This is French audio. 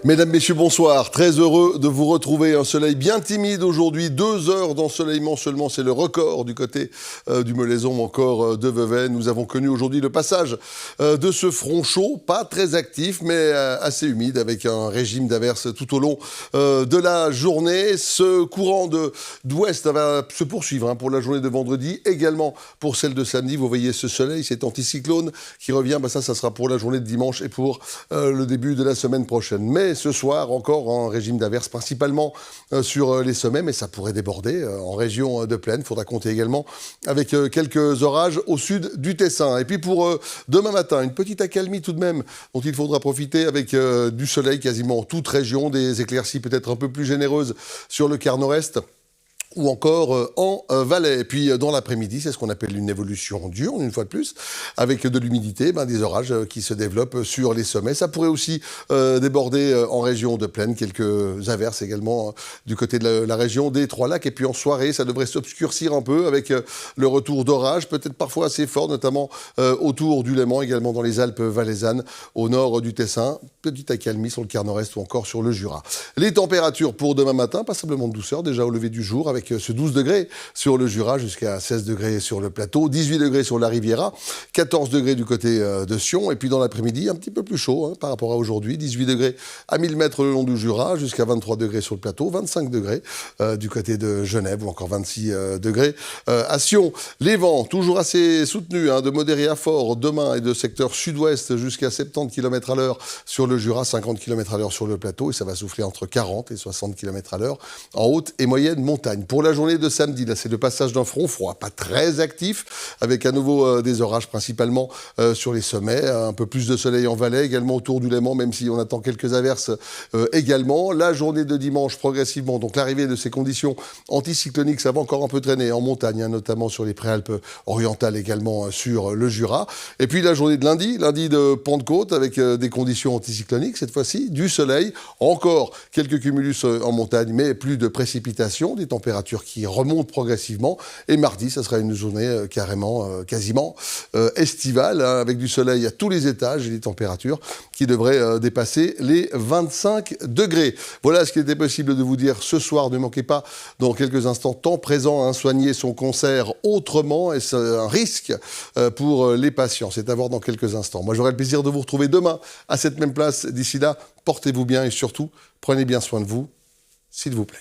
Mesdames, Messieurs, bonsoir. Très heureux de vous retrouver. Un soleil bien timide aujourd'hui. 2 heures d'ensoleillement seulement, c'est le record du côté du Molaison, encore de Vevey. Nous avons connu aujourd'hui le passage de ce front chaud, pas très actif, mais assez humide, avec un régime d'averses tout au long de la journée. Ce courant d'ouest va se poursuivre pour la journée de vendredi, également pour celle de samedi. Vous voyez ce soleil, cet anticyclone qui revient. Ça sera pour la journée de dimanche et pour le début de la semaine prochaine. Mais ce soir, encore un régime d'averses, principalement sur les sommets, mais ça pourrait déborder en région de plaine. Il faudra compter également avec quelques orages au sud du Tessin. Et puis pour demain matin, une petite accalmie tout de même, dont il faudra profiter avec du soleil quasiment en toute région, des éclaircies peut-être un peu plus généreuses sur le quart nord-est, ou encore en Valais. Et puis dans l'après-midi, c'est ce qu'on appelle une évolution diurne, une fois de plus, avec de l'humidité, des orages qui se développent sur les sommets. Ça pourrait aussi déborder en région de plaine, quelques averses également du côté de la région des Trois-Lacs. Et puis en soirée, ça devrait s'obscurcir un peu avec le retour d'orages, peut-être parfois assez fort, notamment autour du Léman, également dans les Alpes valaisannes, au nord du Tessin. Petite accalmie sur le quart nord-est ou encore sur le Jura. Les températures pour demain matin, passablement de douceur, déjà au lever du jour, avec ce 12 degrés sur le Jura, jusqu'à 16 degrés sur le plateau, 18 degrés sur la Riviera, 14 degrés du côté de Sion, et puis dans l'après-midi, un petit peu plus chaud par rapport à aujourd'hui, 18 degrés à 1000 mètres le long du Jura, jusqu'à 23 degrés sur le plateau, 25 degrés du côté de Genève, ou encore 26 degrés à Sion. Les vents, toujours assez soutenus, de modéré à fort, demain, et de secteur sud-ouest jusqu'à 70 km à l'heure sur le Jura, 50 km à l'heure sur le plateau, et ça va souffler entre 40 et 60 km à l'heure en haute et moyenne montagne. Pour la journée de samedi, là, c'est le passage d'un front froid, pas très actif, avec à nouveau des orages principalement sur les sommets, un peu plus de soleil en Valais, également autour du Léman, même si on attend quelques averses également. La journée de dimanche, progressivement, donc l'arrivée de ces conditions anticycloniques, ça va encore un peu traîner en montagne, notamment sur les préalpes orientales, également sur le Jura. Et puis la journée de lundi de Pentecôte, avec des conditions anticycloniques, cette fois-ci, du soleil, encore quelques cumulus en montagne, mais plus de précipitations, des températures qui remontent progressivement. Et mardi, ça sera une journée quasiment estivale, avec du soleil à tous les étages et des températures qui devraient dépasser les 25 degrés. Voilà ce qu'il était possible de vous dire ce soir. Ne manquez pas, dans quelques instants, temps présent, soigner son cancer autrement. Et c'est un risque pour les patients. C'est à voir dans quelques instants. Moi, j'aurai le plaisir de vous retrouver demain à cette même place. D'ici là, portez-vous bien et surtout, prenez bien soin de vous, s'il vous plaît.